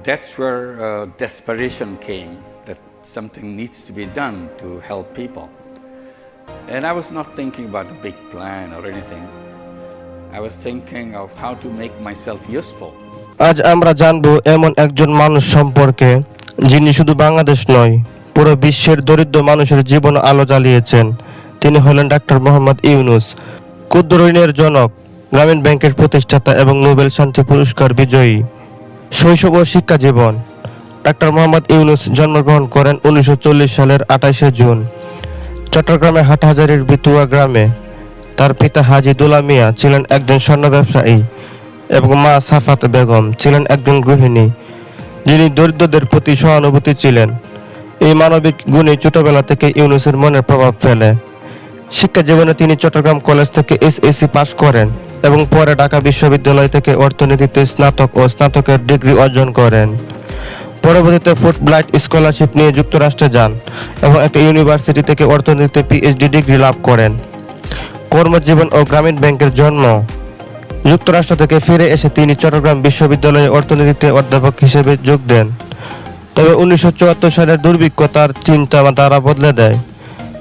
That's where desperation came, that something needs to be done to help people. And I was not thinking about a big plan or anything. I was thinking of how to make myself useful. আজ আমরা জানবো এমন একজন মানুষ সম্পর্কে যিনি শুধু বাংলাদেশ নয়, পুরো বিশ্বের দরিদ্র মানুষের জীবন আলো জ্বালিয়েছেন। তিনি হলেন ডাক্তার মোহাম্মদ ইউনূস, ক্ষুদ্র ঋণের জনক, গ্রামীণ ব্যাংকের প্রতিষ্ঠাতা এবং নোবেল শান্তি পুরস্কার বিজয়ী। শৈশব ও শিক্ষা জীবন। ডাক্তার মোহাম্মদ ইউনূস জন্মগ্রহণ করেন 1940 সালের 28শে জুন চট্টগ্রামের হাটহাজারীর বিতুয়া গ্রামে। তার পিতা হাজী দুলা মিয়া ছিলেন একজন স্বর্ণ ব্যবসায়ী এবং মা সাফাত বেগম ছিলেন একজন গৃহিণী, যিনি দরিদ্রদের প্রতি সহানুভূতি ছিলেন। এই মানবিক গুণে ছোটবেলা থেকে ইউনূসের মনের প্রভাব ফেলে। শিক্ষা জীবনে তিনি চট্টগ্রাম কলেজ থেকে এসএসসি পাশ করেন এবং পরে ঢাকা বিশ্ববিদ্যালয় থেকে অর্থনীতিতে স্নাতক ও স্নাতকের ডিগ্রি অর্জন করেন। পরবর্তীতে ফুলব্রাইট স্কলারশিপ নিয়ে যুক্তরাষ্ট্রে যান এবং একটা ইউনিভার্সিটি থেকে অর্থনীতিতে পিএইচডি ডিগ্রি লাভ করেন। কর্মজীবন ও গ্রামীণ ব্যাংকের জন্ম। যুক্তরাষ্ট্র থেকে ফিরে এসে তিনি চট্টগ্রাম বিশ্ববিদ্যালয়ে অর্থনীতিতে অধ্যাপক হিসেবে যোগ দেন। তবে 1974 সালের দুর্ভিক্ষ তার চিন্তাধারা বদলে দেয়।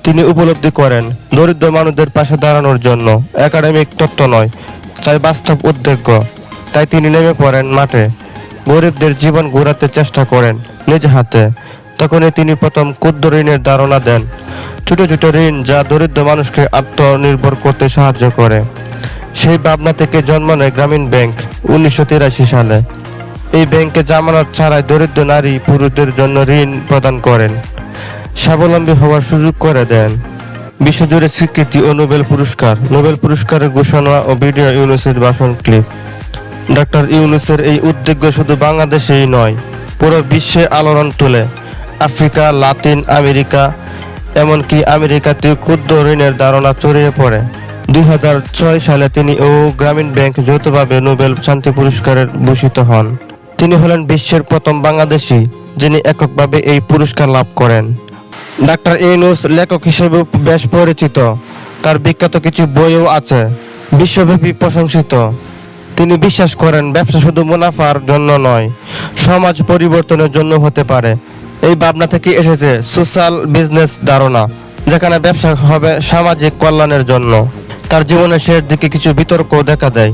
তিনি উপলব্ধি করেন দরিদ্র মানুষদের পাশে দাঁড়ানোর জন্য একাডেমিক তত্ত্ব নয়, চাই বাস্তব উদ্যোগ। তাই তিনি নেমে পড়েন মাঠে, গরিবদের জীবন ঘোরাতে চেষ্টা করেন নিজ হাতে। তখনই তিনি প্রথম ক্ষুদ্র ঋণের ধারণা দেন, ছোট ছোট ঋণ যা দরিদ্র মানুষকে আত্মনির্ভর করতে সাহায্য করে। সেই ভাবনা থেকে জন্ম নেয় গ্রামীণ ব্যাংক 1983 সালে। এই ব্যাংকে জামানত ছাড়াই দরিদ্র নারী পুরুষদের জন্য ঋণ প্রদান করেন, স্বাবলম্বী হওয়ার সুযোগ করে দেন। বিশ্বজুড়ে স্বীকৃতি ও নোবেল পুরস্কার। নোবেল পুরস্কারের ঘোষণা ও ভিডিও ইউনূসের ভাষণ ক্লিপ। ডাক্তার ইউনূসের এই উদ্যোগ শুধু বাংলাদেশেই নয়, পুরো বিশ্বে আলোড়ন তোলে। আফ্রিকা, লাতিন আমেরিকা, এমনকি আমেরিকাতেও ক্ষুদ্র ঋণের ধারণা ছড়িয়ে পড়ে। 2006 সালে তিনি ও গ্রামীণ ব্যাংক যৌথভাবে নোবেল শান্তি পুরস্কারে ভূষিত হন। তিনি হলেন বিশ্বের প্রথম বাংলাদেশি যিনি এককভাবে এই পুরস্কার লাভ করেন। ডাক্তার ইউনূস লেখক হিসেবে বেশ পরিচিত, তার বিখ্যাত কিছু বইও আছে, বিশ্বব্যাপী প্রশংসিত। তিনি বিশ্বাস করেন ব্যবসা শুধু মুনাফার জন্য নয়, সমাজ পরিবর্তনের জন্য হতে পারে। এই ভাবনা থেকে এসেছে সোশ্যাল বিজনেস ধারণা, যেখানে ব্যবসা হবে সামাজিক কল্যাণের জন্য। তার জীবনের শেষ দিকে কিছু বিতর্ক দেখা দেয়।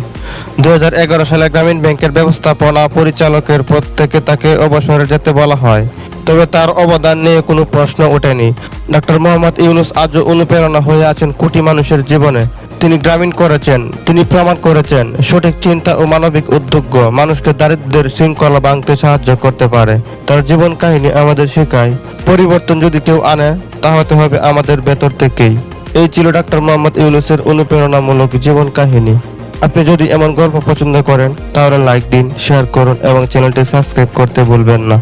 2011 সালে গ্রামীণ ব্যাংকের ব্যবস্থাপনা পরিচালকের পদ থেকে তাকে অবসরে যেতে বলা হয়, তবে তার অবদান নিয়ে কোনো প্রশ্ন ওঠেনি। ডাক্তার মোহাম্মদ ইউনূস আজও অনুপ্রেরণা হয়ে আছেন কোটি মানুষের জীবনে। তিনি গ্রামীণ করেছেন, তিনি প্রমাণ করেছেন সঠিক চিন্তা ও মানবিক উদ্যোগ মানুষকে দারিদ্র্যের শৃঙ্খলা ভাঙতে সাহায্য করতে পারে। তার জীবন কাহিনী আমাদের শেখায়, পরিবর্তন যদি কেউ আনে তা হতে হবে আমাদের ভেতর থেকেই। এই ছিল ডাক্তার মোহাম্মদ ইউনূসের অনুপ্রেরণামূলক জীবন কাহিনী। আপনি যদি এমন গল্প পছন্দ করেন তাহলে লাইক দিন, শেয়ার করুন এবং চ্যানেলটি সাবস্ক্রাইব করতে ভুলবেন না।